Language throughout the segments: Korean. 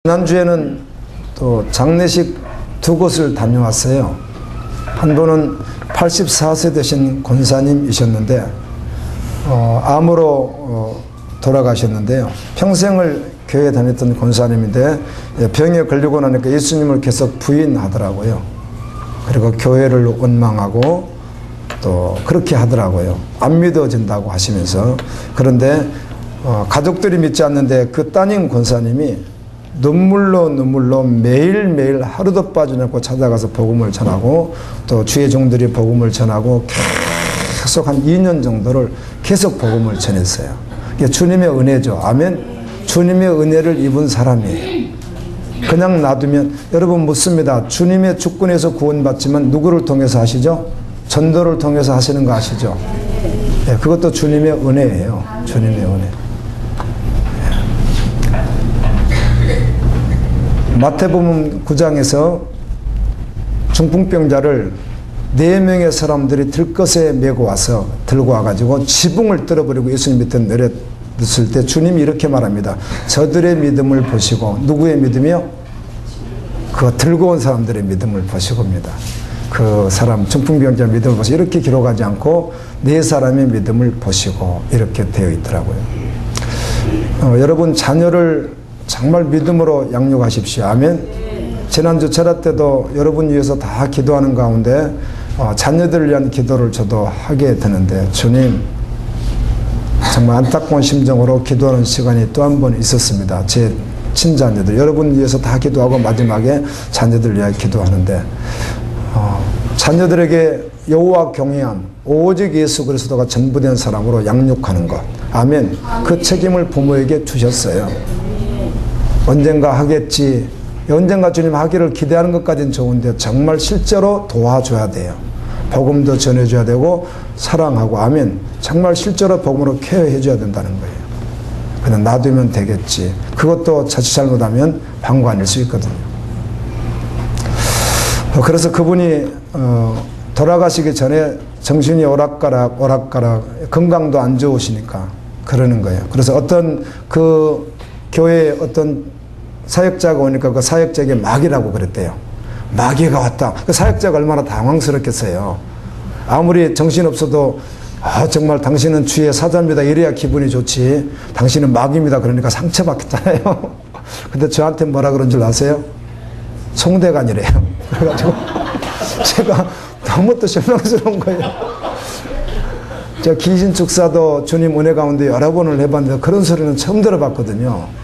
지난주에는 또 장례식 두 곳을 다녀왔어요. 한 분은 84세 되신 권사님이셨는데 암으로 돌아가셨는데요. 평생을 교회 다녔던 권사님인데 병에 걸리고 나니까 예수님을 계속 부인하더라고요. 그리고 교회를 원망하고 또 그렇게 하더라고요. 안 믿어진다고 하시면서. 그런데 가족들이 믿지 않는데 그 따님 권사님이 눈물로 매일매일 하루도 빠지지 않고 찾아가서 복음을 전하고 또 주의 종들이 복음을 전하고 계속 한 2년 정도를 계속 복음을 전했어요. 이게 주님의 은혜죠. 아멘. 주님의 은혜를 입은 사람이에요. 그냥 놔두면 여러분 묻습니다. 주님의 주권에서 구원받지만 누구를 통해서 하시죠? 전도를 통해서 하시는 거 아시죠? 네, 그것도 주님의 은혜예요. 주님의 은혜. 마태복음 9장에서 중풍병자를 4명의 사람들이 들것에 메고 와서 들고 와가지고 지붕을 뚫어버리고 예수님 밑에 내렸을 때 주님이 이렇게 말합니다. 저들의 믿음을 보시고 누구의 믿음이요? 그 들고 온 사람들의 믿음을 보시고입니다. 그 사람 중풍병자 믿음을 보시고 이렇게 기록하지 않고 4사람의 믿음을 보시고 이렇게 되어 있더라고요. 여러분 자녀를 정말 믿음으로 양육하십시오. 아멘. 지난주 철학 때도 여러분 위해서 다 기도하는 가운데 자녀들을 위한 기도를 저도 하게 되는데 주님 정말 안타까운 심정으로 기도하는 시간이 또 한 번 있었습니다. 제 친자녀들 여러분 위해서 다 기도하고 마지막에 자녀들 위해 기도하는데 자녀들에게 여호와 경외함 오직 예수 그리스도가 전부된 사람으로 양육하는 것. 아멘. 그 책임을 부모에게 주셨어요. 언젠가 하겠지. 언젠가 주님 하기를 기대하는 것까지는 좋은데 정말 실제로 도와줘야 돼요. 복음도 전해줘야 되고 사랑하고 아멘. 정말 실제로 복음으로 케어해줘야 된다는 거예요. 그냥 놔두면 되겠지. 그것도 자칫 잘못하면 방관일 수 있거든요. 그래서 그분이 돌아가시기 전에 정신이 오락가락 건강도 안 좋으시니까 그러는 거예요. 그래서 어떤 그 교회에 어떤 사역자가 오니까 그 사역자에게 마귀라고 그랬대요. 마귀가 왔다. 그 사역자가 얼마나 당황스럽겠어요. 아무리 정신없어도 정말 당신은 주의 사자입니다. 이래야 기분이 좋지. 당신은 마귀입니다. 그러니까 상처받겠잖아요. 근데 저한테 뭐라 그런 줄 아세요? 송대관이래요. 그래가지고 제가 너무 또 실망스러운 거예요. 제가 귀신 축사도 주님 은혜 가운데 여러 번을 해봤는데 그런 소리는 처음 들어봤거든요.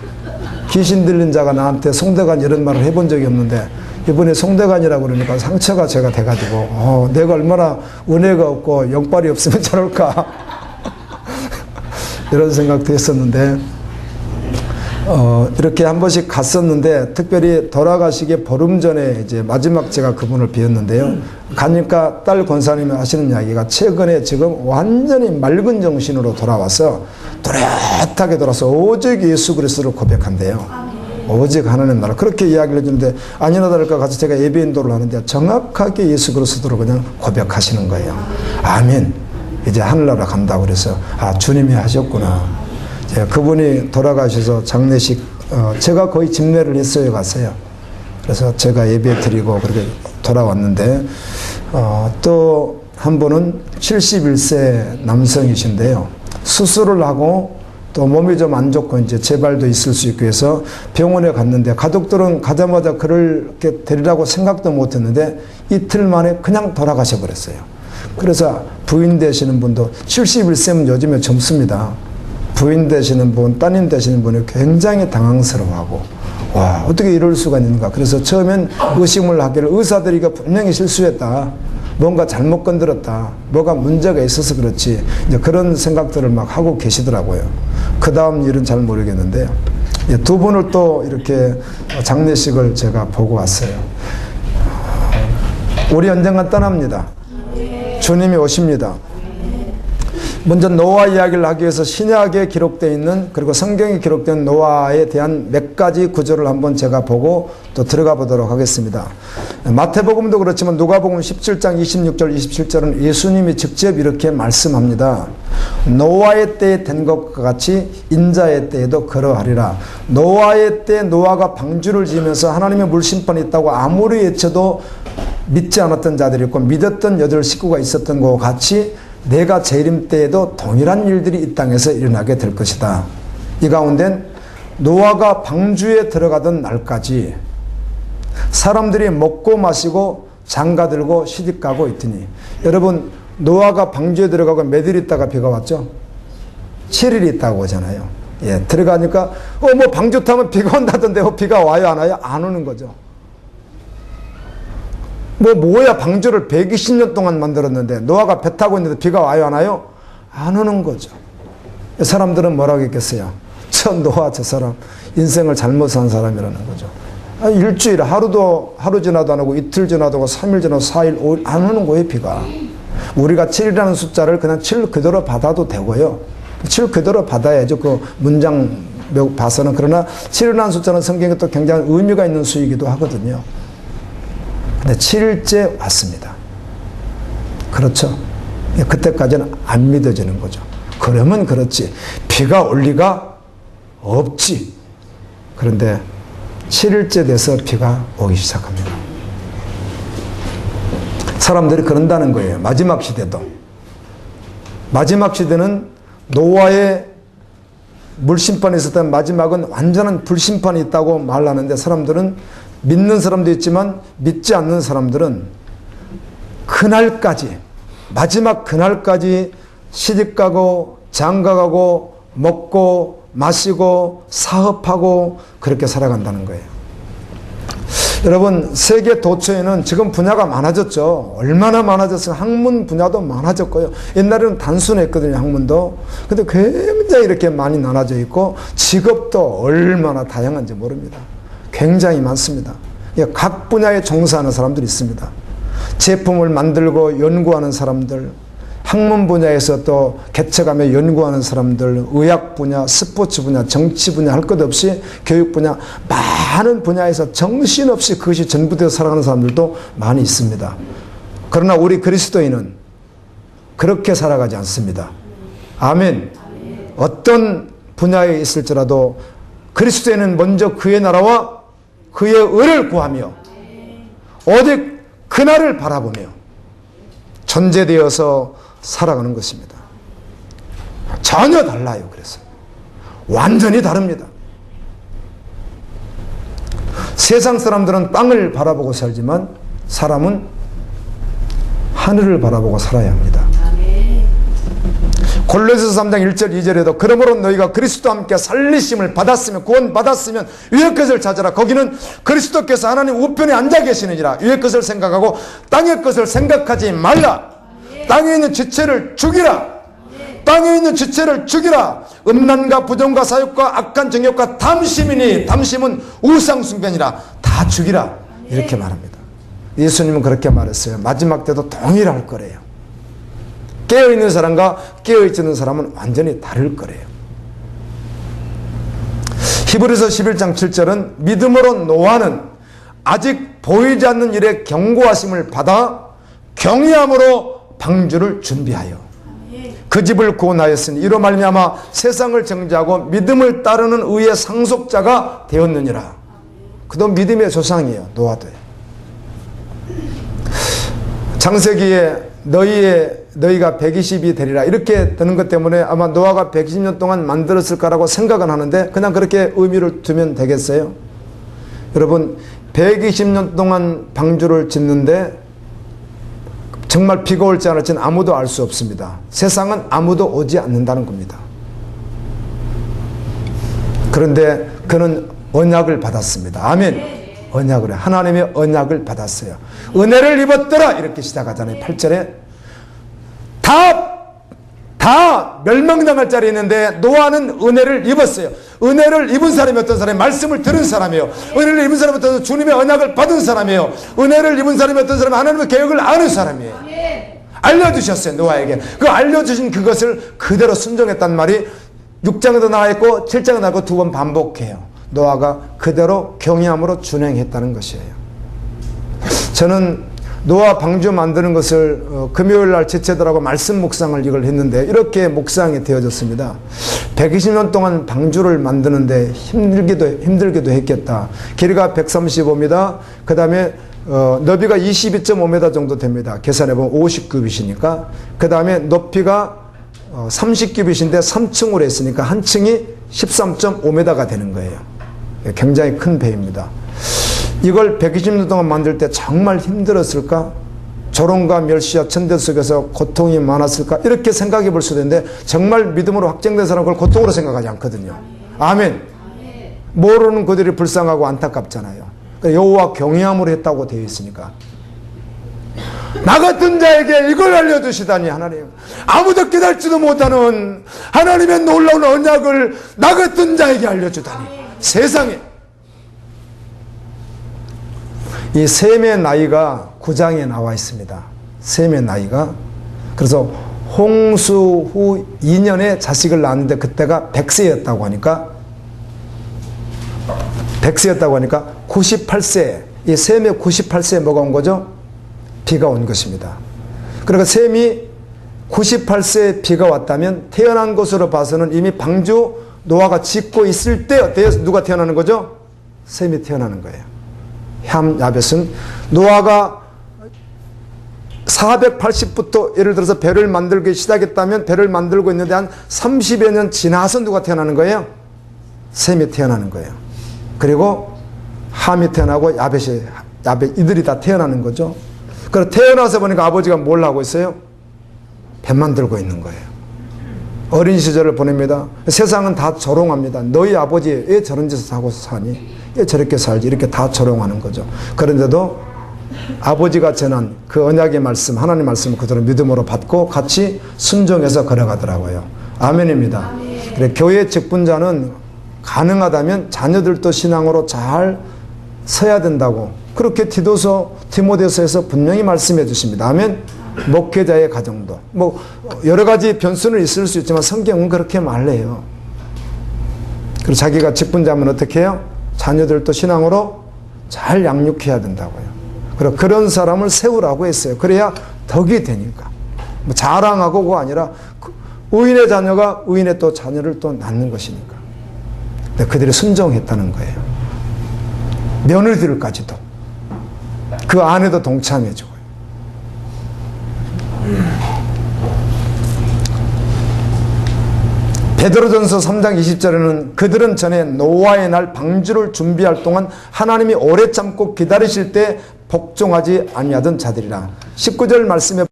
귀신 들린 자가 나한테 송대관 이런 말을 해본 적이 없는데 이번에 송대관이라고 그러니까 상처가 제가 돼가지고 내가 얼마나 은혜가 없고 영빨이 없으면 저럴까 이런 생각도 했었는데 이렇게 한 번씩 갔었는데 특별히 돌아가시기 보름 전에 이제 마지막 제가 그분을 뵈었는데요. 가니까 딸 권사님이 하시는 이야기가 최근에 지금 완전히 맑은 정신으로 돌아와서 또렷하게 돌아서 오직 예수 그리스도를 고백한대요. 오직 하나님 나라 그렇게 이야기를 해주는데 아니나 다를까 가서 제가 예배 인도를 하는데 정확하게 예수 그리스도를 그냥 고백하시는 거예요. 아멘. 이제 하늘나라 간다고 그래서 주님이 하셨구나. 그분이 돌아가셔서 장례식 제가 거의 집례를 했어요. 갔어요. 그래서 제가 예배 드리고 그렇게 돌아왔는데 또 한 분은 71세 남성이신데요. 수술을 하고 또 몸이 좀 안 좋고 이제 재발도 있을 수 있고 해서 병원에 갔는데 가족들은 가자마자 그렇게 데리라고 생각도 못 했는데 이틀 만에 그냥 돌아가셔 버렸어요. 그래서 부인 되시는 분도 71세면 요즘에 젊습니다. 부인 되시는 분, 따님 되시는 분이 굉장히 당황스러워하고 와 어떻게 이럴 수가 있는가. 그래서 처음엔 의심을 하기를 의사들이 이거 분명히 실수했다. 뭔가 잘못 건드렸다. 뭐가 문제가 있어서 그렇지. 이제 그런 생각들을 막 하고 계시더라고요. 그 다음 일은 잘 모르겠는데 두 분을 또 이렇게 장례식을 제가 보고 왔어요. 우리 언젠간 떠납니다. 주님이 오십니다. 먼저 노아 이야기를 하기 위해서 신약에 기록되어 있는 그리고 성경에 기록된 노아에 대한 몇 가지 구절을 한번 제가 보고 또 들어가 보도록 하겠습니다. 마태복음도 그렇지만 누가복음 17장 26절 27절은 예수님이 직접 이렇게 말씀합니다. 노아의 때에 된 것과 같이 인자의 때에도 그러하리라. 노아의 때 노아가 방주를 지으면서 하나님의 물심판이 있다고 아무리 외쳐도 믿지 않았던 자들이 있고 믿었던 여덟 식구가 있었던 것과 같이 내가 재림 때에도 동일한 일들이 이 땅에서 일어나게 될 것이다. 이 가운데는 노아가 방주에 들어가던 날까지 사람들이 먹고 마시고 장가들고 시집가고 있더니, 여러분 노아가 방주에 들어가고 몇 일 있다가 비가 왔죠? 7일 있다고 하잖아요. 예, 들어가니까 뭐 방주 타면 비가 온다던데 비가 와요 안 와요? 안 오는 거죠. 뭐야 방주를 120년 동안 만들었는데 노아가 배 타고 있는데 비가 와요 안 와요? 안 오는 거죠. 사람들은 뭐라고 했겠어요? 저 노아 저 사람 인생을 잘못 산 사람이라는 거죠. 일주일 하루 지나도 안 오고 이틀 지나도 오고 3일 지나도 4일 5일 안 오는 거예요 비가. 우리가 7이라는 숫자를 그냥 7 그대로 받아도 되고요. 7 그대로 받아야죠. 그 문장 봐서는. 그러나 7이라는 숫자는 성경에 또 굉장히 의미가 있는 수이기도 하거든요. 근데 7일째 왔습니다. 그렇죠. 그때까지는 안 믿어지는 거죠. 그러면 그렇지 비가 올 리가 없지. 그런데 7일째 돼서 비가 오기 시작합니다. 사람들이 그런다는 거예요. 마지막 시대도. 마지막 시대는 노아의 물심판이 있었던 마지막은 완전한 불심판이 있다고 말하는데, 사람들은 믿는 사람도 있지만 믿지 않는 사람들은 그날까지, 마지막 그날까지 시집가고 장가가고 먹고 마시고 사업하고 그렇게 살아간다는 거예요. 여러분 세계 도처에는 지금 분야가 많아졌죠. 얼마나 많아졌어요. 학문 분야도 많아졌고요. 옛날에는 단순했거든요. 학문도. 근데 굉장히 이렇게 많이 나눠져 있고 직업도 얼마나 다양한지 모릅니다. 굉장히 많습니다. 각 분야에 종사하는 사람들이 있습니다. 제품을 만들고 연구하는 사람들, 학문 분야에서 또 개척하며 연구하는 사람들, 의학 분야, 스포츠 분야, 정치 분야 할 것 없이 교육 분야, 많은 분야에서 정신없이 그것이 전부되어 살아가는 사람들도 많이 있습니다. 그러나 우리 그리스도인은 그렇게 살아가지 않습니다. 아멘. 어떤 분야에 있을지라도 그리스도인은 먼저 그의 나라와 그의 의를 구하며 오직 그날을 바라보며 전제되어서 살아가는 것입니다. 전혀 달라요. 그래서 완전히 다릅니다. 세상 사람들은 땅을 바라보고 살지만 사람은 하늘을 바라보고 살아야 합니다. 골로새서 3장 1절 2절에도 그러므로 너희가 그리스도와 함께 살리심을 받았으면 구원 받았으면 위의 것을 찾아라. 거기는 그리스도께서 하나님 우편에 앉아 계시느니라. 위의 것을 생각하고 땅의 것을 생각하지 말라. 땅에 있는 지체를 죽이라. 땅에 있는 지체를 죽이라. 음란과 부정과 사욕과 악한 정욕과 탐심이니 탐심은 우상숭배니라. 다 죽이라. 이렇게 말합니다. 예수님은 그렇게 말했어요. 마지막 때도 동일할 거래요. 깨어있는 사람과 깨어있지 않는 사람은 완전히 다를 거래요. 히브리서 11장 7절은 믿음으로 노아는 아직 보이지 않는 일에 경고하심을 받아 경외함으로 방주를 준비하여 그 집을 구원하였으니 이로 말미암아 세상을 정죄하고 믿음을 따르는 의의 상속자가 되었느니라. 그도 믿음의 조상이에요. 노아도요. 창세기에 너희가 120이 되리라 이렇게 되는 것 때문에 아마 노아가 120년 동안 만들었을 거라고 생각은 하는데 그냥 그렇게 의미를 두면 되겠어요? 여러분 120년 동안 방주를 짓는데 정말 비가 올지 안 올지는 아무도 알 수 없습니다. 세상은 아무도 오지 않는다는 겁니다. 그런데 그는 언약을 받았습니다. 아멘. 언약을, 하나님의 언약을 받았어요. 은혜를 입었더라 이렇게 시작하잖아요. 8절에 다 멸망당할 자리에 있는데 노아는 은혜를 입었어요. 은혜를 입은 사람이 어떤 사람이 말씀을 들은 사람이에요. 은혜를 입은 사람이 어떤 사람이 주님의 언약을 받은 사람이에요. 은혜를 입은 사람이 어떤 사람이 하나님의 계획을 아는 사람이에요. 알려주셨어요. 노아에게. 그 알려주신 그것을 그대로 순종했단 말이 6장에도 나와 있고 7장에 나와 있고 두 번 반복해요. 노아가 그대로 경외함으로 준행했다는 것이에요. 저는 노아 방주 만드는 것을 금요일 날 지체들하고 말씀 묵상을 이걸 했는데 이렇게 묵상이 되어졌습니다. 120년 동안 방주를 만드는데 힘들기도 했겠다. 길이가 135m, 그 다음에 너비가 22.5m 정도 됩니다. 계산해보면 50규빗이니까. 그 다음에 높이가 30규빗인데 3층으로 했으니까 한 층이 13.5m가 되는 거예요. 굉장히 큰 배입니다. 이걸 120년 동안 만들 때 정말 힘들었을까? 조롱과 멸시와 천대 속에서 고통이 많았을까? 이렇게 생각해 볼 수도 있는데 정말 믿음으로 확정된 사람은 그걸 고통으로 생각하지 않거든요. 아멘. 모르는 그들이 불쌍하고 안타깝잖아요. 여호와 경외함으로 했다고 되어 있으니까. 나 같은 자에게 이걸 알려주시다니 하나님. 아무도 깨닫지도 못하는 하나님의 놀라운 언약을 나 같은 자에게 알려주다니. 세상에. 이 셈의 나이가 9장에 나와 있습니다. 셈의 나이가. 그래서 홍수 후 2년에 자식을 낳았는데 그때가 100세였다고 하니까 98세, 이 셈의 98세에 뭐가 온 거죠? 비가 온 것입니다. 그러니까 셈이 98세에 비가 왔다면 태어난 것으로 봐서는 이미 방주 노아가 짓고 있을 때 어때요? 누가 태어나는 거죠? 셈이 태어나는 거예요. 햄, 야벳은 노아가 480부터 예를 들어서 배를 만들기 시작했다면 배를 만들고 있는데 한 30여 년 지나서 누가 태어나는 거예요? 셈이 태어나는 거예요. 그리고 함이 태어나고 야벳 이들이 다 태어나는 거죠. 그래서 태어나서 보니까 아버지가 뭘 하고 있어요? 배 만들고 있는 거예요. 어린 시절을 보냅니다. 세상은 다 조롱합니다. 너희 아버지 왜 저런 짓을 하고 사니? 왜 저렇게 살지? 이렇게 다 조롱하는 거죠. 그런데도 아버지가 전한 그 언약의 말씀, 하나님의 말씀을 그대로 믿음으로 받고 같이 순종해서 걸어가더라고요. 아멘입니다. 그래, 교회 직분자는 가능하다면 자녀들도 신앙으로 잘 서야 된다고 그렇게 디모데서에서 분명히 말씀해 주십니다. 아멘. 목회자의 가정도 뭐 여러 가지 변수는 있을 수 있지만 성경은 그렇게 말해요. 그리고 자기가 직분자면 어떻게 해요? 자녀들도 신앙으로 잘 양육해야 된다고요. 그리고 그런 사람을 세우라고 했어요. 그래야 덕이 되니까. 뭐 자랑하고가 아니라 의인의 자녀가 의인의 또 자녀를 또 낳는 것이니까. 근데 그들이 순종했다는 거예요. 며느리들까지도 그 아내도 동참해주고요. 베드로전서 3장 20절에는 그들은 전에 노아의 날 방주를 준비할 동안 하나님이 오래 참고 기다리실 때 복종하지 아니하던 자들이라. 19절 말씀에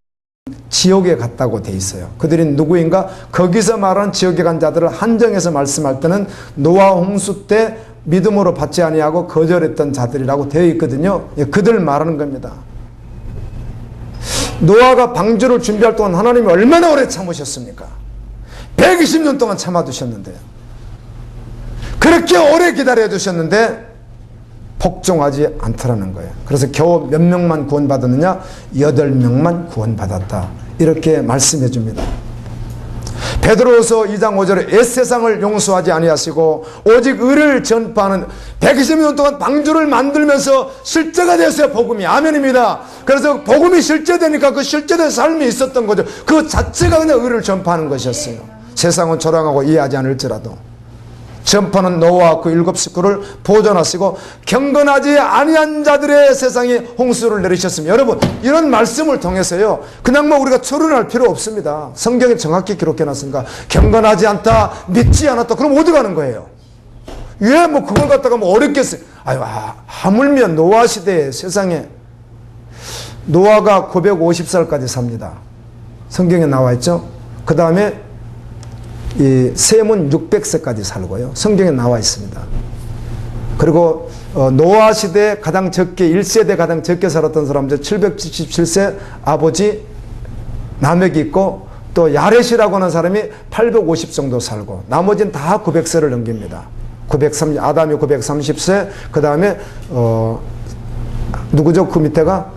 지옥에 갔다고 돼 있어요. 그들이 누구인가? 거기서 말하는 지옥에 간 자들을 한정해서 말씀할 때는 노아 홍수 때 믿음으로 받지 아니하고 거절했던 자들이라고 되어 있거든요. 그들 말하는 겁니다. 노아가 방주를 준비할 동안 하나님이 얼마나 오래 참으셨습니까? 120년 동안 참아두셨는데요. 그렇게 오래 기다려주셨는데 복종하지 않더라는 거예요. 그래서 겨우 몇 명만 구원받았느냐? 8명만 구원받았다. 이렇게 말씀해 줍니다. 베드로서 2장 5절에 햇세상을 용서하지 아니하시고 오직 의를 전파하는 120년 동안 방주를 만들면서 실제가 되었어요. 복음이. 아멘입니다. 그래서 복음이 실제되니까 그 실제된 삶이 있었던 거죠. 그 자체가 그냥 의를 전파하는 것이었어요. 세상은 조롱하고 이해하지 않을지라도 전파는 노아와 그 7 식구를 보존하시고 경건하지 아니한 자들의 세상에 홍수를 내리셨습니다. 여러분, 이런 말씀을 통해서요, 그냥 뭐 우리가 추론할 필요 없습니다. 성경에 정확히 기록해놨으니까 경건하지 않다, 믿지 않았다, 그럼 어디 가는 거예요? 왜 뭐 그걸 갖다가 뭐 어렵겠어요? 아유, 하물며 노아 시대에 세상에 노아가 950살까지 삽니다. 성경에 나와 있죠. 그 다음에 이 셈은 600세까지 살고요. 성경에 나와 있습니다. 그리고 노아 시대에 가장 적게 1세대 가장 적게 살았던 사람들 777세 아버지 라멕이 있고 또 야렛이라고 하는 사람이 850 정도 살고 나머지는 다 900세를 넘깁니다. 930 아담이 930세 그 다음에 누구죠? 그 밑에가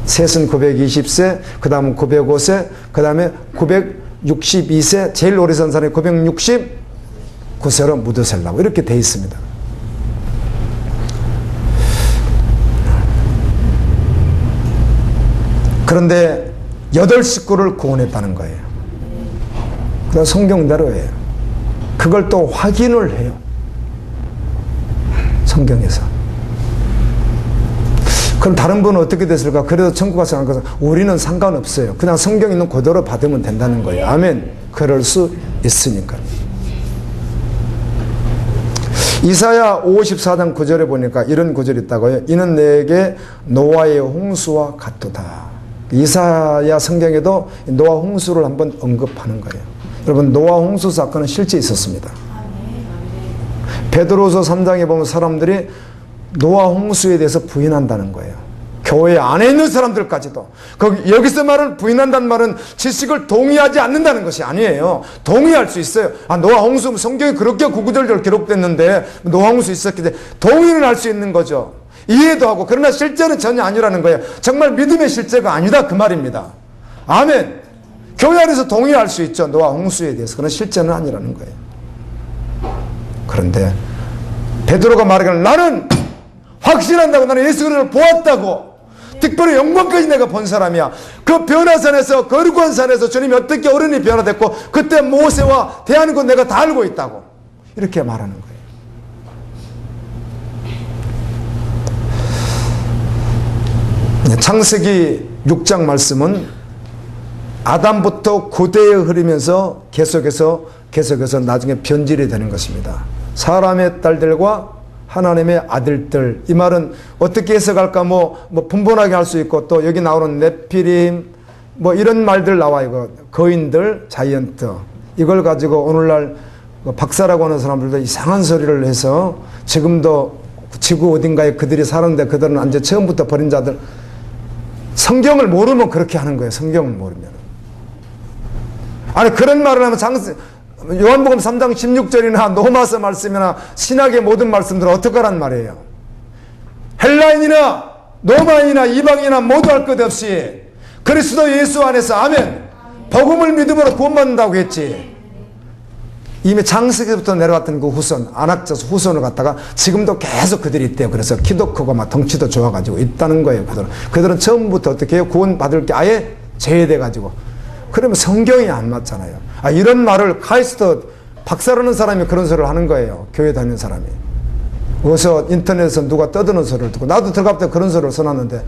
셋은 920세, 그 다음은 905세, 그 다음에 962세, 제일 오래 산 사람이 969세로 무드셀라고 이렇게 돼 있습니다. 그런데 8식구를 구원했다는 거예요. 그건 성경대로예요. 그걸 또 확인을 해요. 성경에서. 그럼 다른 분은 어떻게 됐을까? 그래도 천국 가서 하는 것은 우리는 상관없어요. 그냥 성경 있는 그대로 받으면 된다는 거예요. 아멘. 그럴 수 있으니까. 이사야 54장 9절에 보니까 이런 구절이 있다고요. 이는 내게 노아의 홍수와 같도다. 이사야 성경에도 노아 홍수를 한번 언급하는 거예요. 여러분, 노아 홍수 사건은 실제 있었습니다. 베드로서 3장에 보면 사람들이 노아 홍수에 대해서 부인한다는 거예요. 교회 안에 있는 사람들까지도. 여기서 말은 부인한다는 말은 지식을 동의하지 않는다는 것이 아니에요. 동의할 수 있어요. 노아 홍수 성경에 그렇게 구구절절 기록됐는데 노아 홍수 있었기 때문에 동의는 할 수 있는 거죠. 이해도 하고. 그러나 실제는 전혀 아니라는 거예요. 정말 믿음의 실제가 아니다 그 말입니다. 아멘. 교회 안에서 동의할 수 있죠. 노아 홍수에 대해서. 그러나 실제는 아니라는 거예요. 그런데 베드로가 말하기를 나는 확신한다고, 나는 예수 그리스도를 보았다고, 특별히 영광까지 내가 본 사람이야. 그 변화산에서, 거룩한 산에서 주님이 어떻게 어른이 변화됐고 그때 모세와 대하는 건 내가 다 알고 있다고 이렇게 말하는 거예요. 창세기 6장 말씀은 아담부터 고대에 흐르면서 계속해서 나중에 변질이 되는 것입니다. 사람의 딸들과 하나님의 아들들. 이 말은 어떻게 해석할까? 분분하게 할 수 있고, 또 여기 나오는 네피림, 이런 말들 나와요. 거인들, 자이언트. 이걸 가지고 오늘날 박사라고 하는 사람들도 이상한 소리를 해서 지금도 지구 어딘가에 그들이 사는데 그들은 완전 처음부터 버린 자들. 성경을 모르면 그렇게 하는 거예요. 성경을 모르면. 아니, 그런 말을 하면 요한복음 3장 16절이나 노마서 말씀이나 신학의 모든 말씀들은 어떻게 하란 말이에요. 헬라인이나 노마인이나 이방인이나 모두 할 것 없이 그리스도 예수 안에서 아멘 복음을 믿음으로 구원받는다고 했지. 이미 창세기부터 내려왔던 그 후손, 안악자수 후손을 갖다가 지금도 계속 그들이 있대요. 그래서 키도 크고 막 덩치도 좋아가지고 있다는 거예요. 그들은 처음부터 어떻게 해요? 구원받을 게 아예 제외돼가지고. 그러면 성경이 안 맞잖아요. 이런 말을 카이스트 박사라는 사람이 그런 소리를 하는 거예요. 교회 다니는 사람이. 어디서 인터넷에서 누가 떠드는 소리를 듣고, 나도 들어갈 때 그런 소리를 써놨는데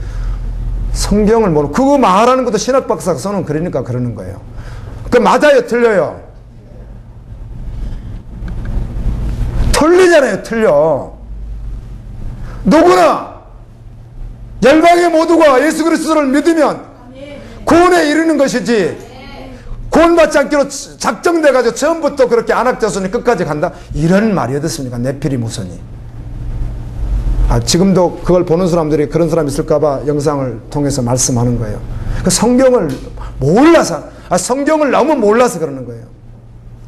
성경을 모르고, 그거 말하는 것도 신학 박사가 써놓은 그러니까 그러는 거예요. 그 맞아요? 틀려요? 틀리잖아요. 틀려. 누구나 열방의 모두가 예수 그리스도를 믿으면 구원에 이르는 것이지, 구원받지 않기로 작정돼가지고 처음부터 그렇게 안악자손이 끝까지 간다, 이런 말이 어딨습니까? 네피림 후손이. 지금도 그걸 보는 사람들이 그런 사람이 있을까봐 영상을 통해서 말씀하는 거예요. 그 성경을 몰라서, 성경을 너무 몰라서 그러는 거예요.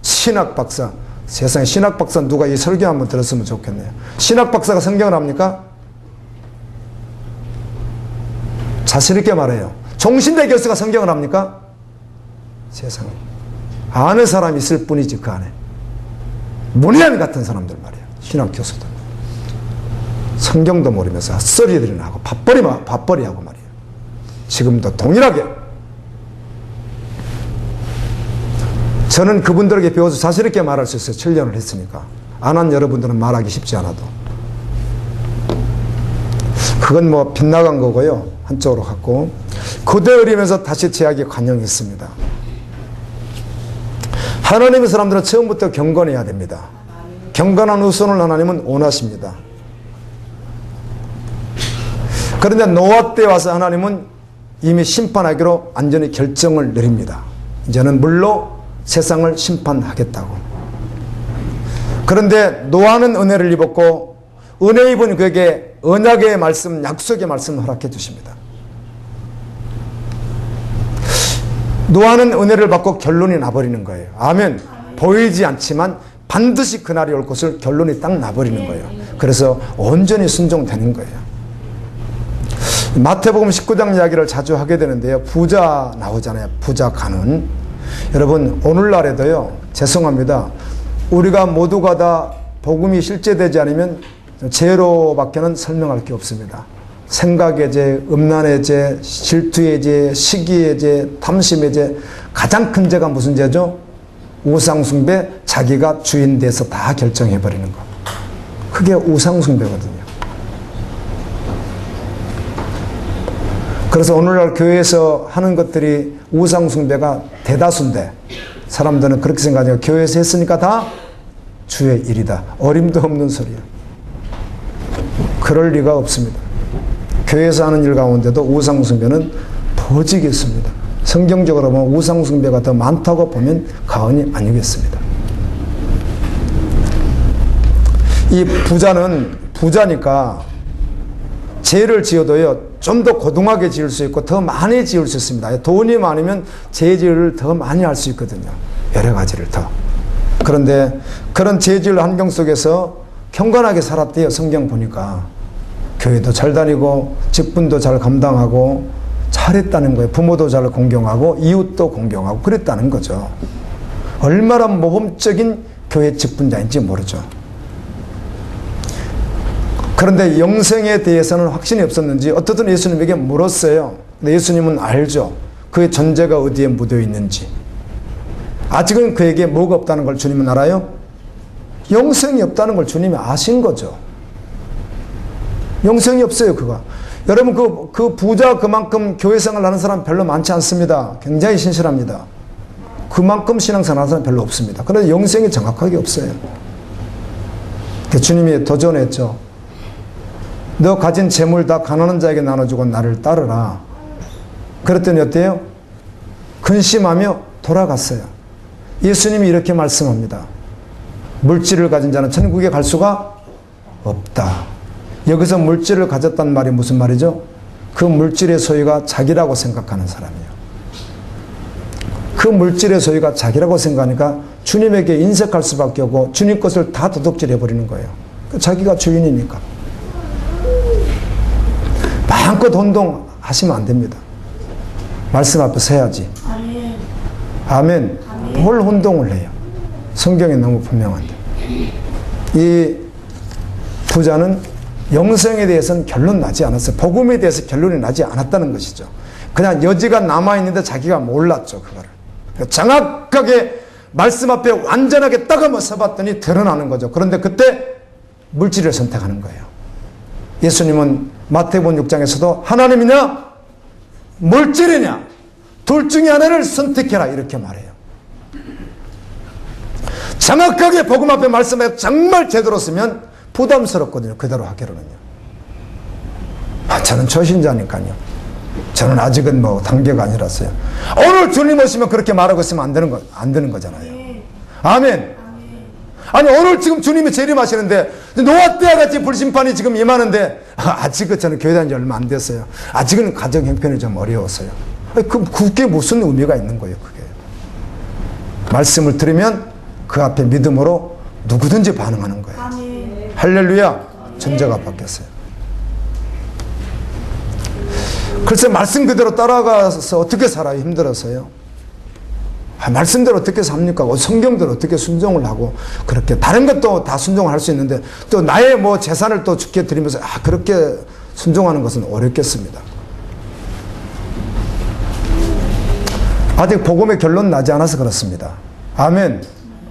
신학 박사. 세상에 신학 박사 누가 이 설교 한번 들었으면 좋겠네요. 신학 박사가 성경을 합니까? 자신있게 말해요. 종신대 교수가 성경을 합니까? 세상에. 아는 사람이 있을 뿐이지 그 안에. 문외한 같은 사람들 말이에요. 신학 교수들. 성경도 모르면서 헛소리들이나 하고 밥벌이하고 말이에요. 지금도 동일하게. 저는 그분들에게 배워서 자신있게 말할 수 있어요. 7년을 했으니까. 안 한 여러분들은 말하기 쉽지 않아도. 그건 빗나간 거고요. 한쪽으로 갔고. 그대 어리면서 다시 제약이 관영했습니다. 하나님의 사람들은 처음부터 경건해야 됩니다. 경건한 후손을 하나님은 원하십니다. 그런데 노아 때 와서 하나님은 이미 심판하기로 완전히 결정을 내립니다. 이제는 물로 세상을 심판하겠다고. 그런데 노아는 은혜를 입었고, 은혜 입은 그에게 언약의 말씀, 약속의 말씀을 허락해 주십니다. 노아는 은혜를 받고 결론이 나버리는 거예요. 아멘. 보이지 않지만 반드시 그날이 올 것을 결론이 딱 나버리는 거예요. 그래서 온전히 순종되는 거예요. 마태복음 19장 이야기를 자주 하게 되는데요. 부자 나오잖아요. 부자 가문. 여러분, 오늘날에도요, 죄송합니다, 우리가 모두가 다 복음이 실제되지 않으면 제로밖에는 설명할 게 없습니다. 생각의 죄, 음란의 죄, 질투의 죄, 시기의 죄, 탐심의 죄, 가장 큰 죄가 무슨 죄죠? 우상숭배, 자기가 주인 돼서 다 결정해버리는 거. 그게 우상숭배거든요. 그래서 오늘날 교회에서 하는 것들이 우상숭배가 대다수인데 사람들은 그렇게 생각해요. 교회에서 했으니까 다 주의 일이다. 어림도 없는 소리야. 그럴 리가 없습니다. 교회에서 하는 일 가운데도 우상숭배는 버지게 있습니다. 성경적으로 보면 우상숭배가 더 많다고 보면 과언이 아니겠습니다. 이 부자는 부자니까 죄를 지어도요, 좀 더 고등하게 지을 수 있고 더 많이 지을 수 있습니다. 돈이 많으면 죄질을 더 많이 할 수 있거든요. 여러 가지를 더. 그런데 그런 죄질 환경 속에서 경건하게 살았대요. 성경 보니까. 교회도 잘 다니고 직분도 잘 감당하고 잘했다는 거예요. 부모도 잘 공경하고 이웃도 공경하고 그랬다는 거죠. 얼마나 모범적인 교회 직분자인지 모르죠. 그런데 영생에 대해서는 확신이 없었는지 어떻든 예수님에게 물었어요. 근데 예수님은 알죠. 그의 존재가 어디에 묻어 있는지. 아직은 그에게 뭐가 없다는 걸 주님은 알아요? 영생이 없다는 걸 주님이 아신 거죠. 영생이 없어요, 그가. 여러분, 그 부자 그만큼 교회생활 하는 사람 별로 많지 않습니다. 굉장히 신실합니다. 그만큼 신앙생활 하는 사람 별로 없습니다. 그런데 영생이 정확하게 없어요. 주님이 도전했죠. 너 가진 재물 다 가난한 자에게 나눠주고 나를 따르라. 그랬더니 어때요? 근심하며 돌아갔어요. 예수님이 이렇게 말씀합니다. 물질을 가진 자는 천국에 갈 수가 없다. 여기서 물질을 가졌단 말이 무슨 말이죠? 그 물질의 소유가 자기라고 생각하는 사람이에요. 그 물질의 소유가 자기라고 생각하니까 주님에게 인색할 수밖에 없고 주님 것을 다 도둑질해버리는 거예요. 자기가 주인이니까. 마음껏 혼동하시면 안 됩니다. 말씀 앞에 서야지. 아멘. 아멘. 아멘. 뭘 혼동을 해요? 성경에 너무 분명한데. 이 부자는 영생에 대해서는 결론 나지 않았어요. 복음에 대해서 결론이 나지 않았다는 것이죠. 그냥 여지가 남아있는데 자기가 몰랐죠. 그거를. 정확하게 말씀 앞에 완전하게 딱 한번 서봤더니 드러나는 거죠. 그런데 그때 물질을 선택하는 거예요. 예수님은 마태복음 6장에서도 하나님이냐 물질이냐 둘 중에 하나를 선택해라 이렇게 말해요. 정확하게 복음 앞에 말씀에 정말 제대로 쓰면 부담스럽거든요. 그대로 하기로는요. 저는 초신자니까요. 저는 아직은 뭐 단계가 아니라서요. 오늘 주님 오시면 그렇게 말하고 있으면 안 되는 거잖아요. 아멘. 아니 오늘 지금 주님이 재림하시는데 노아 때와 같이 불심판이 지금 임하는데 아직은 저는 교회 다닌 지 얼마 안 됐어요. 아직은 가정 형편이 좀 어려웠어요. 그게 무슨 의미가 있는 거예요. 그게 말씀을 들으면 그 앞에 믿음으로 누구든지 반응하는 거예요. 아멘. 할렐루야. 전제가 바뀌었어요. 글쎄 말씀 그대로 따라가서 어떻게 살아요? 힘들어서요. 말씀대로 어떻게 삽니까? 성경대로 어떻게 순종을 하고 그렇게 다른 것도 다 순종을 할 수 있는데 또 나의 뭐 재산을 또 주께 드리면서 그렇게 순종하는 것은 어렵겠습니다. 아직 복음의 결론 나지 않아서 그렇습니다. 아멘.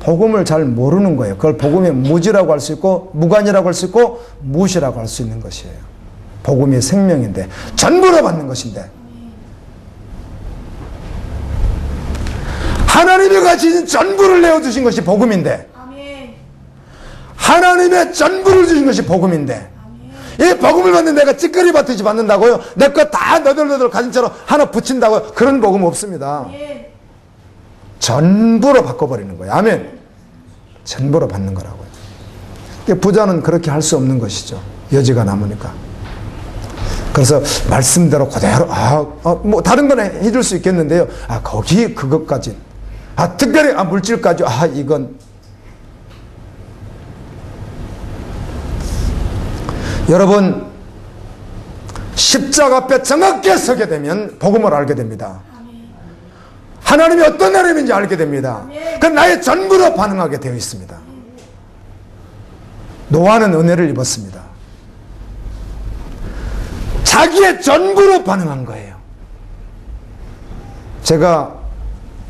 복음을 잘 모르는 거예요. 그걸 복음의 무지라고 할 수 있고 무관이라고 할 수 있고 무시라고 할 수 있는 것이에요. 복음이 생명인데 전부로 받는 것인데 하나님이 가진 전부를 내어주신 것이 복음인데 하나님의 전부를 주신 것이 복음인데 이 복음을 받는 내가 찌꺼리 받듯이 받는다고요? 내 거 다 너덜너덜 가진 채로 하나 붙인다고요? 그런 복음 없습니다. 전부로 바꿔버리는 거예요. 아멘. 전부로 받는 거라고요. 부자는 그렇게 할 수 없는 것이죠. 여지가 남으니까. 그래서 말씀대로 그대로 뭐 다른 건 해줄 수 있겠는데요. 거기 그것까지 특별히 물질까지 이건 여러분 십자가 앞에 정확히 서게 되면 복음을 알게 됩니다. 하나님이 어떤 하나님인지 알게 됩니다. 그건 나의 전부로 반응하게 되어 있습니다. 노아는 은혜를 입었습니다. 자기의 전부로 반응한 거예요. 제가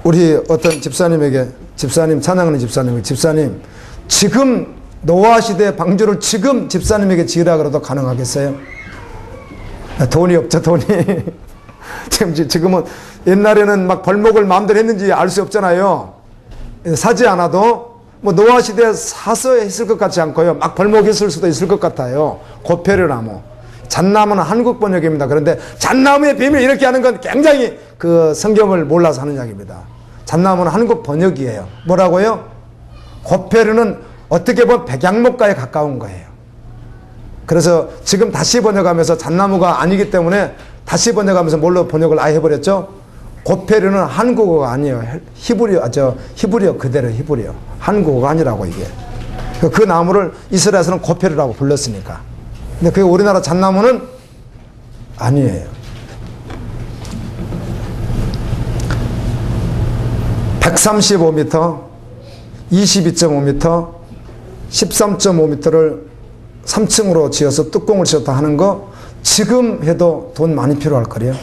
우리 어떤 집사님에게, 집사님, 찬양하는 집사님에게, 집사님, 지금 노아 시대 방주를 지금 집사님에게 지으라 그래도 가능하겠어요? 돈이 없죠, 돈이. 지금은, 옛날에는 막 벌목을 마음대로 했는지 알 수 없잖아요. 사지 않아도 뭐 노아 시대에 사서 했을 것 같지 않고요. 막 벌목했을 수도 있을 것 같아요. 고페르나무. 잣나무는 한국 번역입니다. 그런데 잣나무의 비밀 이렇게 하는 건 굉장히 그 성경을 몰라서 하는 이야기입니다. 잣나무는 한국 번역이에요. 뭐라고요? 고페르는 어떻게 보면 백양목가에 가까운 거예요. 그래서 지금 다시 번역하면서 잣나무가 아니기 때문에 다시 번역하면서 뭘로 번역을 아예 해버렸죠? 고페르는 한국어가 아니에요. 히브리어 그대로 히브리어. 한국어가 아니라고 이게. 그 나무를 이스라엘에서는 고페르라고 불렀으니까. 근데 그게 우리나라 잣나무는 아니에요. 135m, 22.5m, 13.5m를 3층으로 지어서 뚜껑을 지었다 하는 거 지금 해도 돈 많이 필요할 거래요.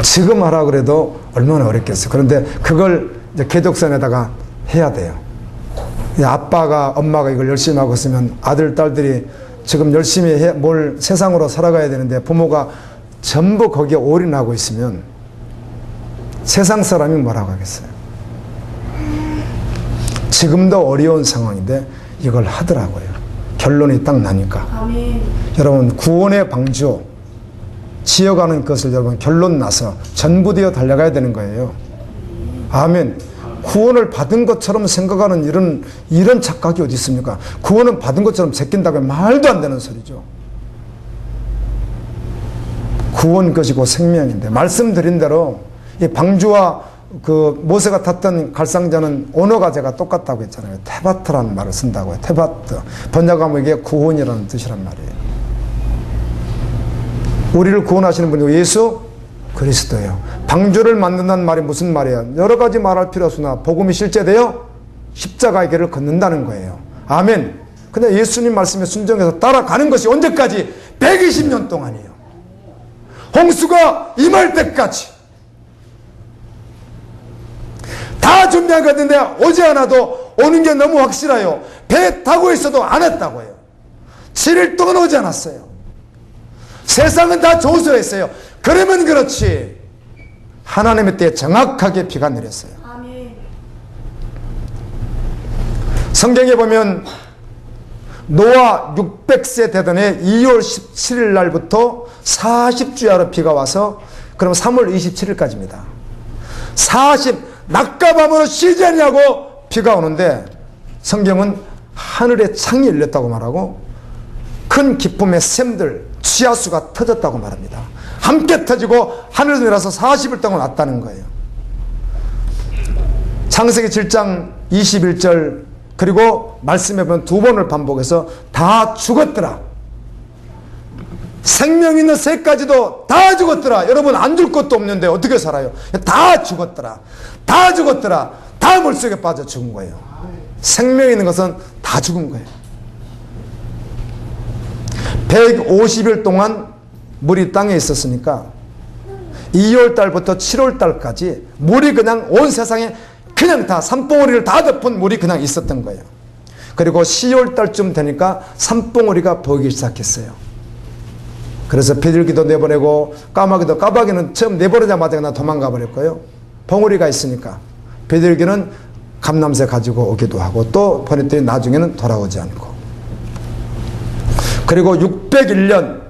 지금 하라 그래도 얼마나 어렵겠어요. 그런데 그걸 이제 계독선에다가 해야 돼요. 아빠가, 엄마가 이걸 열심히 하고 있으면 아들, 딸들이 지금 열심히 뭘 세상으로 살아가야 되는데 부모가 전부 거기에 올인하고 있으면 세상 사람이 뭐라고 하겠어요. 지금도 어려운 상황인데 이걸 하더라고요. 결론이 딱 나니까. 아멘. 여러분, 구원의 방주 지어가는 것을 여러분 결론 나서 전부되어 달려가야 되는 거예요. 아멘. 구원을 받은 것처럼 생각하는 이런 착각이 어디 있습니까? 구원은 받은 것처럼 제낀다고 말도 안 되는 소리죠. 구원 것이고 생명인데, 말씀드린 대로 이 방주와 그 모세가 탔던 갈상자는 언어가 제가 똑같다고 했잖아요. 테바트라는 말을 쓴다고요. 테바트. 번역하면 이게 구원이라는 뜻이란 말이에요. 우리를 구원하시는 분이 예수 그리스도예요. 방주를 만든다는 말이 무슨 말이에요? 여러 가지 말할 필요 없으나 복음이 실제되어 십자가의 길을 걷는다는 거예요. 아멘. 근데 예수님 말씀에 순종해서 따라가는 것이 언제까지? 120년 동안이에요. 홍수가 임할 때까지. 다 준비하겠는데 오지 않아도 오는 게 너무 확실해요. 배 타고 있어도 안 왔다고 해요. 7일 동안 오지 않았어요. 세상은 다 조소했어요. 그러면 그렇지. 하나님의 때에 정확하게 비가 내렸어요. 아멘. 성경에 보면 노아 600세 되던 해 2월 17일 날부터 40주야로 비가 와서 그럼 3월 27일까지입니다. 낮과 밤으로 쉬지 않냐고 비가 오는데 성경은 하늘의 창이 열렸다고 말하고 큰 기쁨의 샘들 지하수가 터졌다고 말합니다. 함께 터지고 하늘에서 내려서 40일 동안 왔다는 거예요. 창세기 7장 21절 그리고 말씀해 보면 두 번을 반복해서 다 죽었더라. 생명 있는 새까지도 다 죽었더라. 여러분 안 줄 것도 없는데 어떻게 살아요? 다 죽었더라. 다 죽었더라. 다 물속에 빠져 죽은 거예요. 생명 있는 것은 다 죽은 거예요. 150일 동안 물이 땅에 있었으니까 2월달부터 7월달까지 물이 그냥 온 세상에 그냥 다 산봉우리를 다 덮은 물이 그냥 있었던 거예요. 그리고 10월달쯤 되니까 산봉우리가 보이기 시작했어요. 그래서 비둘기도 내보내고 까마귀는 처음 내보내자마자 그냥 도망가 버렸고요. 봉우리가 있으니까 비둘기는 감람새 가지고 오기도 하고 또 보냈더니 나중에는 돌아오지 않고. 그리고 601년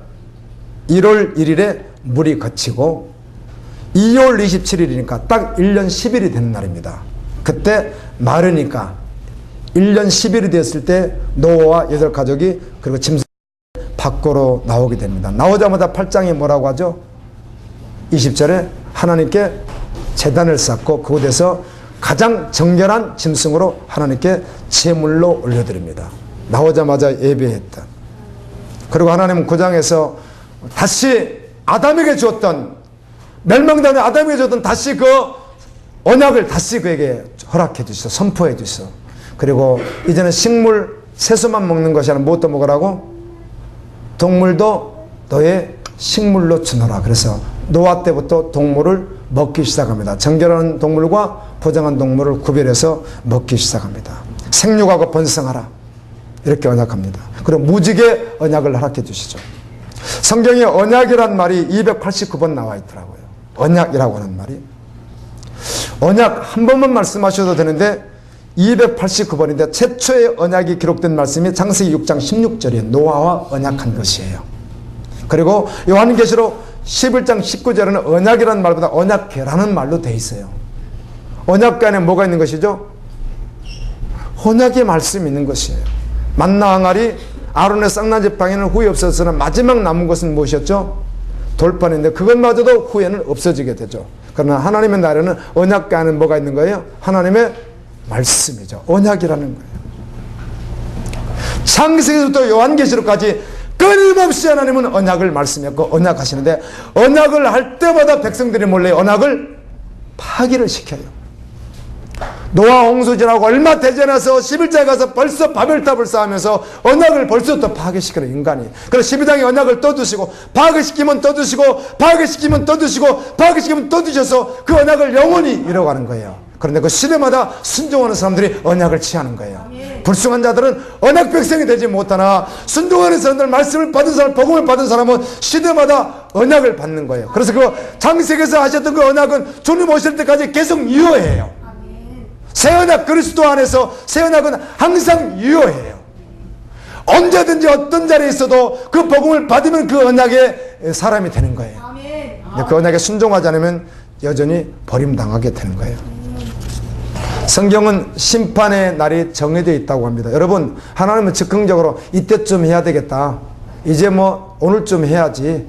1월 1일에 물이 그치고 2월 27일이니까 딱 1년 10일이 되는 날입니다. 그때 마르니까 1년 10일이 됐을 때 노아와 8가족이 그리고 짐승 밖으로 나오게 됩니다. 나오자마자 8장에 뭐라고 하죠? 20절에 하나님께 제단을 쌓고 그곳에서 가장 정결한 짐승으로 하나님께 제물로 올려드립니다. 나오자마자 예배했다. 그리고 하나님은 9장에서 다시 아담에게 주었던 멸망당한 아담에게 주었던 다시 그 언약을 다시 그에게 허락해 주셔 선포해 주셔. 그리고 이제는 식물 채소만 먹는 것이 아니라 무엇도 먹으라고? 동물도 너의 식물로 주노라. 그래서 노아 때부터 동물을 먹기 시작합니다. 정결한 동물과 부정한 동물을 구별해서 먹기 시작합니다. 생육하고 번성하라. 이렇게 언약합니다. 그리고 무지개 언약을 허락해 주시죠. 성경에 언약이란 말이 289번 나와 있더라고요. 언약이라고 하는 말이. 언약 한 번만 말씀하셔도 되는데 289번인데 최초의 언약이 기록된 말씀이 창세기 6장 16절이에요. 노아와 언약한 것이에요. 그리고 요한계시록 11장 19절에는 언약이라는 말보다 언약궤라는 말로 되어 있어요. 언약궤 안에 뭐가 있는 것이죠? 언약의 말씀이 있는 것이에요. 만나 항아리, 아론의 쌍난지팡이는 후에 없어서는 마지막 남은 것은 무엇이었죠? 돌판인데 그것마저도 후에는 없어지게 되죠. 그러나 하나님의 나라는 언약궤 안에 뭐가 있는 거예요? 하나님의 말씀이죠. 언약이라는 거예요. 창세기부터 요한계시록까지 끊임없이 하나님은 언약을 말씀했고 언약하시는데 언약을 할 때마다 백성들이 몰래 언약을 파기를 시켜요. 노아 홍수지라고 얼마 되지 않아서 11장에 가서 벌써 바벨탑을 쌓으면서 언약을 벌써부터 파괴시키는 인간이. 그래서 12장에 언약을 떠드시고 파괴시키면 떠드시고 파괴시키면 떠드시고 파괴시키면 떠드셔서 그 언약을 영원히 이뤄가는 거예요. 그런데 그 시대마다 순종하는 사람들이 언약을 취하는 거예요. 불순한 자들은 언약 백성이 되지 못하나 순종하는 사람들, 말씀을 받은 사람, 복음을 받은 사람은 시대마다 언약을 받는 거예요. 그래서 그 창세기에서 하셨던 그 언약은 주님 오실 때까지 계속 유효해요. 새 언약 그리스도 안에서 새 언약은 항상 유효해요. 언제든지 어떤 자리에 있어도 그 복음을 받으면 그 언약의 사람이 되는 거예요. 그 언약에 순종하지 않으면 여전히 버림당하게 되는 거예요. 성경은 심판의 날이 정해져 있다고 합니다. 여러분, 하나님은 즉흥적으로 이때쯤 해야 되겠다. 이제 뭐 오늘쯤 해야지.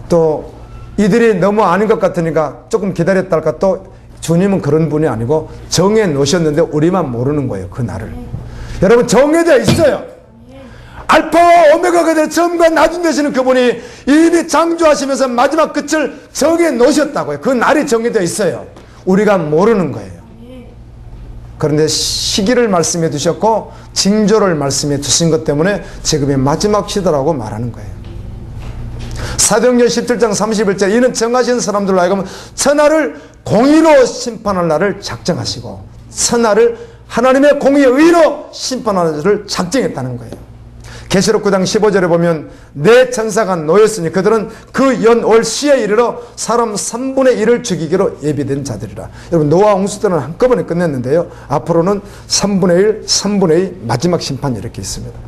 또 이들이 너무 아닌 것 같으니까 조금 기다렸다 할까. 또 주님은 그런 분이 아니고 정해 놓으셨는데 우리만 모르는 거예요. 그 날을. 여러분, 정해져 있어요. 알파와 오메가가 될 처음과 나중 되시는 그분이 이미 창조하시면서 마지막 끝을 정해 놓으셨다고요. 그 날이 정해져 있어요. 우리가 모르는 거예요. 그런데 시기를 말씀해 주셨고 징조를 말씀해 주신 것 때문에 지금의 마지막 시대라고 말하는 거예요. 사도행전 17장 31절 이는 정하신 사람들로 하여금 천하를 공의로 심판할 날을 작정하시고 천하를 하나님의 공의의 의로 심판하는 날을 작정했다는 거예요. 계시록 9장 15절에 보면 네 천사가 놓였으니 그들은 그 연올 시에 이르러 사람 3분의 1을 죽이기로 예비된 자들이라. 여러분, 노아 홍수 때는 한꺼번에 끝냈는데요. 앞으로는 3분의 1, 3분의 2 마지막 심판이 이렇게 있습니다.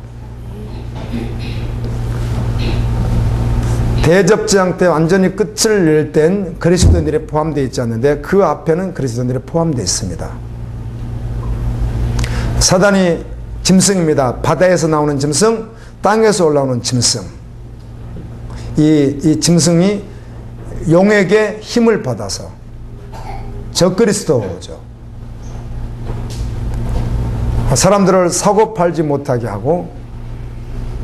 대접재앙 때 완전히 끝을 낼 땐 그리스도인들이 포함되어 있지 않는데 그 앞에는 그리스도인들이 포함되어 있습니다. 사단이 짐승입니다. 바다에서 나오는 짐승, 땅에서 올라오는 짐승. 이 짐승이 용에게 힘을 받아서 적그리스도죠. 사람들을 사고 팔지 못하게 하고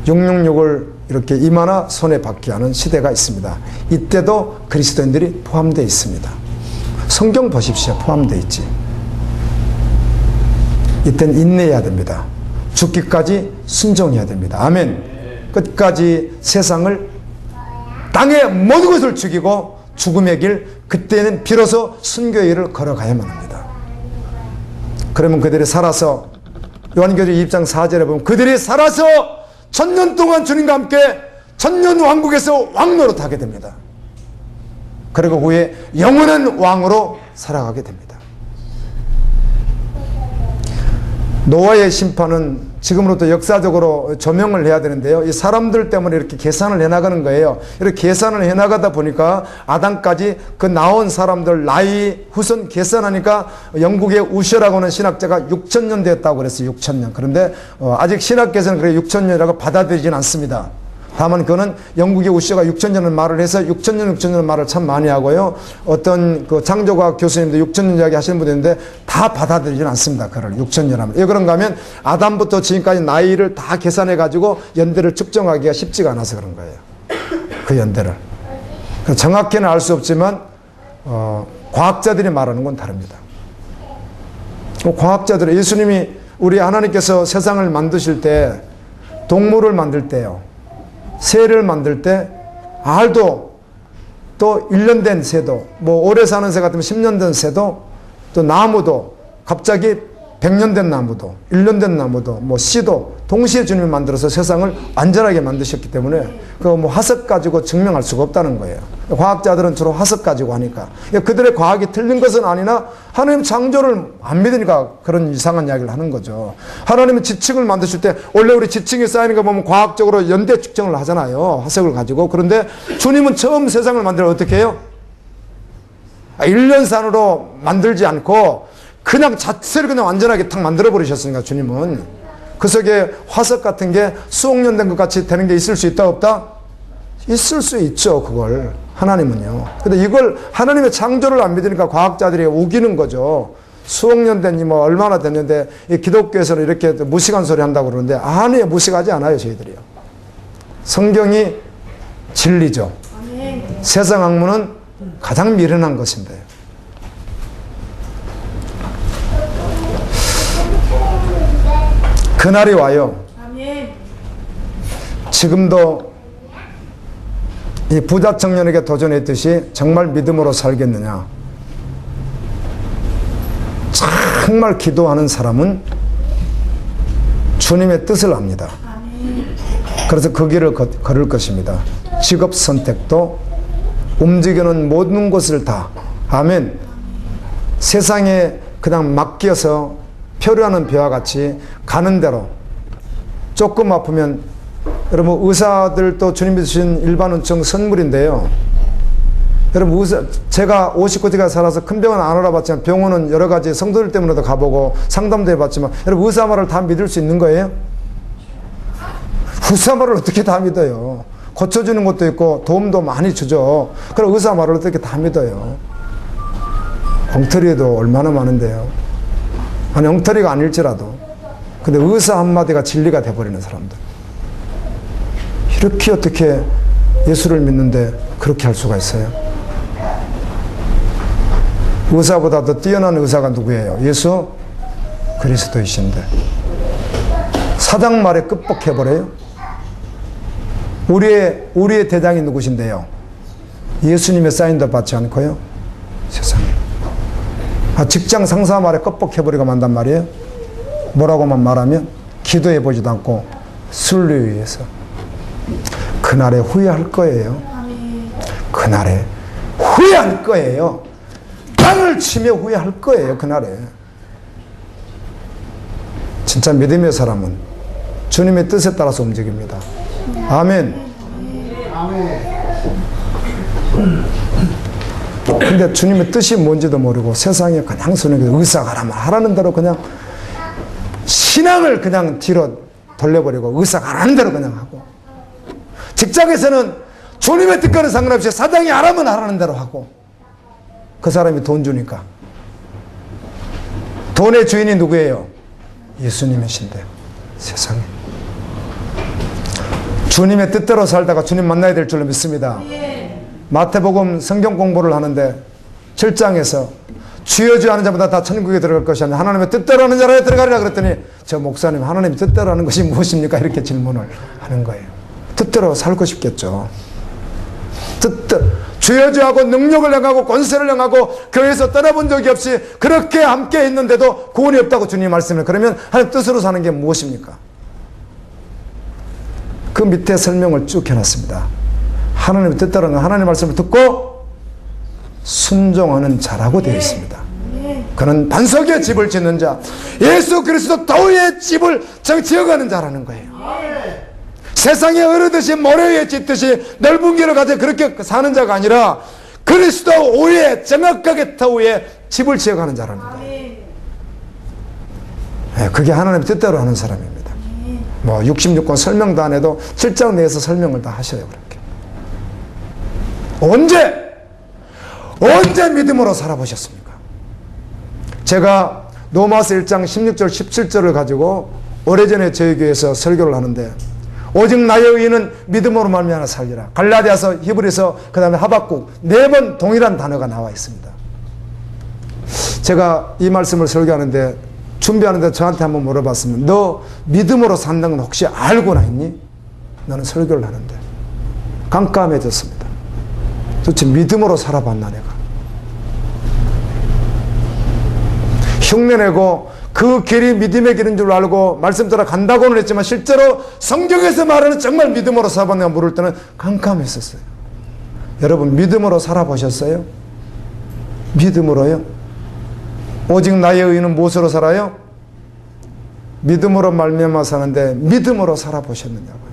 666을 이렇게 이마나 손에 받게 하는 시대가 있습니다. 이때도 그리스도인들이 포함되어 있습니다. 성경 보십시오. 포함되어 있지. 이때는 인내해야 됩니다. 죽기까지 순종해야 됩니다. 아멘. 끝까지 세상을, 땅의 모든 것을 죽이고 죽음의 길, 그때는 비로소 순교의 길을 걸어가야만 합니다. 그러면 그들이 살아서 요한계시록 2장 4절에 보면 그들이 살아서 1000년 동안 주님과 함께 천년 왕국에서 왕노릇하게 됩니다. 그리고 후에 영원한 왕으로 살아가게 됩니다. 노아의 심판은 지금으로부터 역사적으로 조명을 해야 되는데요. 이 사람들 때문에 이렇게 계산을 해나가는 거예요. 이렇게 계산을 해나가다 보니까 아담까지 그 나온 사람들 나이 후손 계산하니까 영국의 우셔라고 하는 신학자가 6000년 됐다고 그랬어요. 6000년. 그런데 아직 신학계에서는 그래 6000년이라고 받아들이진 않습니다. 다만 그거는 영국의 우셔가 6000년을 말을 해서 6000년 말을 참 많이 하고요. 어떤 그 창조과학 교수님도 6000년 이야기 하시는 분인데 다 받아들이진 않습니다. 그걸 6000년 하면. 왜 그런가 하면 아담부터 지금까지 나이를 다 계산해 가지고 연대를 측정하기가 쉽지가 않아서 그런 거예요. 그 연대를. 정확히는 알 수 없지만 과학자들이 말하는 건 다릅니다. 과학자들은 예수님이 우리 하나님께서 세상을 만드실 때 동물을 만들 때요, 새를 만들 때 알도, 또 1년 된 새도, 뭐 오래 사는 새 같으면 10년 된 새도, 또 나무도 갑자기 100년 된 나무도, 1년 된 나무도, 뭐 씨도 동시에 주님이 만들어서 세상을 완전하게 만드셨기 때문에 그 뭐 화석 가지고 증명할 수가 없다는 거예요. 과학자들은 주로 화석 가지고 하니까. 그들의 과학이 틀린 것은 아니나 하나님 창조를 안 믿으니까 그런 이상한 이야기를 하는 거죠. 하나님은 지층을 만드실 때 원래 우리 지층이 쌓이는 거 보면 과학적으로 연대 측정을 하잖아요. 화석을 가지고. 그런데 주님은 처음 세상을 만들어 어떻게 해요? 1년산으로 만들지 않고 그냥 자체를 그냥 완전하게 탁 만들어 버리셨으니까 주님은. 그 속에 화석 같은 게 수억 년 된 것 같이 되는 게 있을 수 있다 없다? 있을 수 있죠. 그걸 하나님은요. 근데 이걸 하나님의 창조를 안 믿으니까 과학자들이 우기는 거죠. 수억 년 된 뭐 얼마나 됐는데 이 기독교에서는 이렇게 무식한 소리 한다고 그러는데 아니에요. 무식하지 않아요. 저희들이요. 성경이 진리죠. 세상 학문은 가장 미련한 것인데. 그날이 와요. 지금도 이 부자 청년에게 도전했듯이 정말 믿음으로 살겠느냐. 정말 기도하는 사람은 주님의 뜻을 압니다. 그래서 그 길을 걸을 것입니다. 직업 선택도 움직이는 모든 것을 다. 아멘. 세상에 그냥 맡겨서 표류하는 배와 같이 가는 대로. 조금 아프면, 여러분 의사들도 주님이 주신 일반은총 선물인데요. 여러분 제가 59세가 살아서 큰 병은 안 알아봤지만 병원은 여러 가지 성도들 때문에도 가보고 상담도 해봤지만 여러분 의사 말을 다 믿을 수 있는 거예요? 의사 말을 어떻게 다 믿어요? 고쳐주는 것도 있고 도움도 많이 주죠. 그럼 의사 말을 어떻게 다 믿어요? 엉터리도 얼마나 많은데요. 아니 엉터리가 아닐지라도. 근데 의사 한마디가 진리가 돼버리는 사람들. 이렇게 어떻게 예수를 믿는데 그렇게 할 수가 있어요? 의사보다 더 뛰어난 의사가 누구예요? 예수 그리스도이신데 사장 말에 끝복해버려요? 우리의 대장이 누구신데요? 예수님의 사인도 받지 않고요? 세상에. 직장 상사 말에 껍벅해버리고 만단 말이에요. 뭐라고만 말하면 기도해보지도 않고 순리에 의해서. 그날에 후회할 거예요. 그날에 후회할 거예요. 땅을 치며 후회할 거예요. 그날에. 진짜 믿음의 사람은 주님의 뜻에 따라서 움직입니다. 아멘. 근데 주님의 뜻이 뭔지도 모르고 세상에 그냥 손에 의사가 하라는 대로 그냥 신앙을 그냥 뒤로 돌려버리고 의사가 하라는 대로 그냥 하고, 직장에서는 주님의 뜻과는 상관없이 사장이 하라면 하라는 대로 하고, 그 사람이 돈 주니까. 돈의 주인이 누구예요? 예수님이신데. 세상에 주님의 뜻대로 살다가 주님 만나야 될 줄로 믿습니다. 마태복음 성경 공부를 하는데 7장에서 주여 주여 하는 자마다 다 천국에 들어갈 것이 아니라 하나님의 뜻대로 하는 자라에 들어가리라 그랬더니 저 목사님 하나님의 뜻대로 하는 것이 무엇입니까? 이렇게 질문을 하는 거예요. 뜻대로 살고 싶겠죠. 뜻대로 주여 주여 하고 능력을 행하고 권세를 행하고 교회에서 떠나본 적이 없이 그렇게 함께 있는데도 구원이 없다고 주님이 말씀해요. 그러면 하나님 뜻으로 사는 게 무엇입니까? 그 밑에 설명을 쭉 해놨습니다. 하나님의 뜻대로 하나님의 말씀을 듣고 순종하는 자라고 되어 있습니다. 그는 반석에 집을 짓는 자, 예수 그리스도 도의 집을 지어가는 자라는 거예요. 세상에 어르듯이 모래 위에 짓듯이 넓은 길을 가져 그렇게 사는 자가 아니라 그리스도 위에 정확하게 터 위에 집을 지어가는 자라는 거예요. 그게 하나님의 뜻대로 하는 사람입니다. 뭐 66권 설명도 안 해도 7장 내에서 설명을 다 하셔요. 그렇게. 언제 믿음으로 살아보셨습니까? 제가 로마서 1장 16절 17절을 가지고 오래전에 저희 교회에서 설교를 하는데, 오직 나의 의인은 믿음으로 말미암아 살리라. 갈라디아서, 히브리서, 그 다음에 하박국 4번 동일한 단어가 나와 있습니다. 제가 이 말씀을 설교하는데 준비하는데 저한테 한번 물어봤으면 너 믿음으로 산다는 건 혹시 알고나 했니? 나는 설교를 하는데 깜깜해졌습니다. 도대체 믿음으로 살아봤나 내가? 흉내내고 그 길이 믿음의 길인 줄 알고 말씀 따라 간다고는 했지만 실제로 성경에서 말하는 정말 믿음으로 살아봤나 물을 때는 깜깜했었어요. 여러분 믿음으로 살아보셨어요? 믿음으로요? 오직 나의 의는 무엇으로 살아요? 믿음으로 말미암아 사는데 믿음으로 살아보셨느냐고요.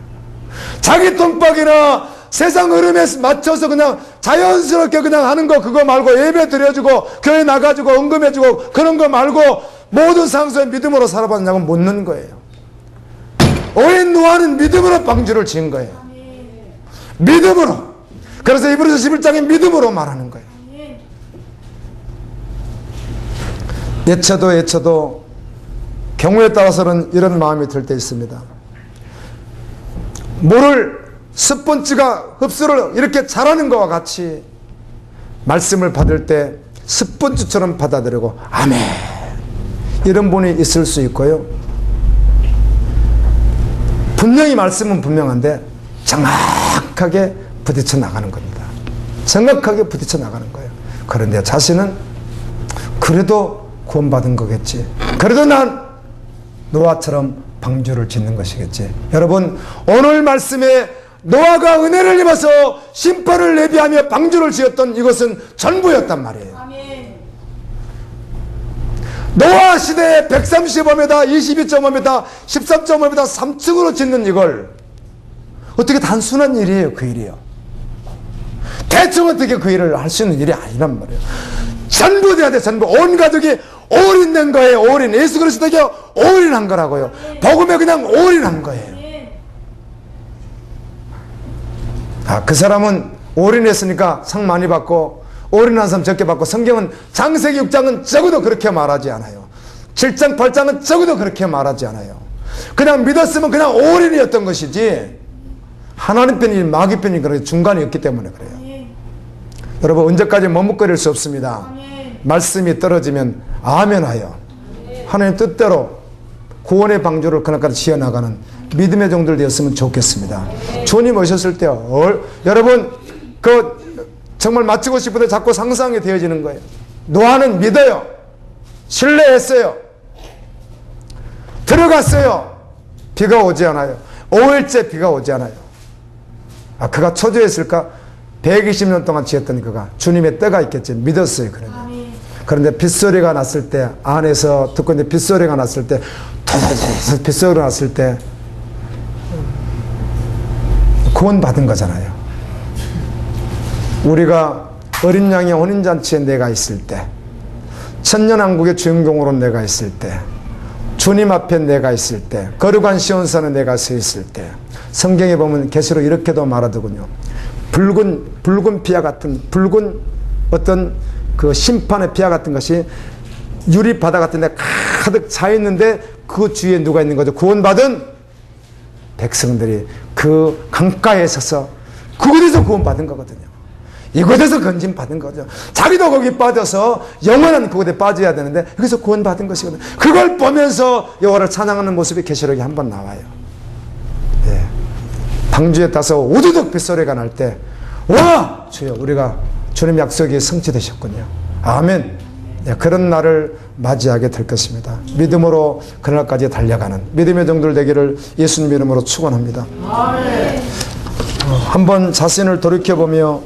자기 똥박이나 세상 흐름에 맞춰서 그냥 자연스럽게 그냥 하는 거 그거 말고 예배 드려주고 교회 나가주고 헌금해주고 그런 거 말고 모든 상황에서 믿음으로 살아봤냐고 묻는 거예요. 오인 노아는 믿음으로 방주를 지은 거예요. 믿음으로. 그래서 이브리서 11장에 믿음으로 말하는 거예요. 예쳐도 경우에 따라서는 이런 마음이 들 때 있습니다. 물을 스펀지가 흡수를 이렇게 잘하는 것과 같이 말씀을 받을 때 스펀지처럼 받아들이고 아멘 이런 분이 있을 수 있고요. 분명히 말씀은 분명한데 정확하게 부딪혀 나가는 겁니다. 정확하게 부딪혀 나가는 거예요. 그런데 자신은 그래도 구원받은 거겠지. 그래도 난 노아처럼 방주를 짓는 것이겠지. 여러분 오늘 말씀에 노아가 은혜를 입어서 심판을 예비하며 방주를 지었던 이것은 전부였단 말이에요. 아멘. 노아 시대에 135m, 22.5m, 13.5m, 3층으로 짓는 이걸 어떻게 단순한 일이에요. 그 일이요. 대충 어떻게 그 일을 할 수 있는 일이 아니란 말이에요. 전부 돼야 돼. 전부. 온 가족이 올인된 거예요. 올인. 예수 그리스도에게 올인한 거라고요. 복음에 그냥 올인한 거예요. 그 사람은 올인했으니까 상 많이 받고 올인한 사람 적게 받고 성경은 창세기 6장은 적어도 그렇게 말하지 않아요. 7장 8장은 적어도 그렇게 말하지 않아요. 그냥 믿었으면 그냥 올인이었던 것이지 하나님 편이 마귀 편이 그렇게 중간에 없기 때문에 그래요. 여러분 언제까지 머뭇거릴 수 없습니다. 말씀이 떨어지면 아멘하여 하나님 뜻대로 구원의 방주를 그날까지 지어나가는 믿음의 종들 되었으면 좋겠습니다. 주님 오셨을 때 여러분 정말 마치고 싶은데 자꾸 상상이 되어지는 거예요. 노아는 믿어요. 신뢰했어요. 들어갔어요. 비가 오지 않아요. 5일째 비가 오지 않아요. 그가 초조했을까? 120년 동안 지었던 그가 주님의 때가 있겠지. 믿었어요. 그런데 빗소리가 났을 때 안에서 듣고 있는데 빗소리가 났을 때 빗소리가 났을 때 구원받은 거잖아요. 우리가 어린 양의 혼인잔치에 내가 있을 때 천년왕국의 주인공으로 내가 있을 때 주님 앞에 내가 있을 때 거룩한 시온산에 내가 서 있을 때 성경에 보면 계시록 이렇게도 말하더군요. 붉은 피와 같은 붉은 어떤 그 심판의 피와 같은 것이 유리 바다 같은 데 가득 차 있는데 그 주위에 누가 있는 거죠? 구원받은 백성들이 그 강가에 서서 그곳에서 구원받은 거거든요. 이곳에서 건진받은 거죠. 자기도 거기 빠져서 영원한 그곳에 빠져야 되는데 여기서 구원받은 것이거든요. 그걸 보면서 여호와를 찬양하는 모습이 계시록에 한번 나와요. 예. 방주에 타서 우두둑 빗소리가 날 때 와! 주여 우리가 주님 약속이 성취되셨군요. 아멘. 예, 그런 날을 맞이하게 될 것입니다. 믿음으로 그날까지 달려가는 믿음의 종들 되기를 예수님 이름으로 축원합니다. 한번 자신을 돌이켜보며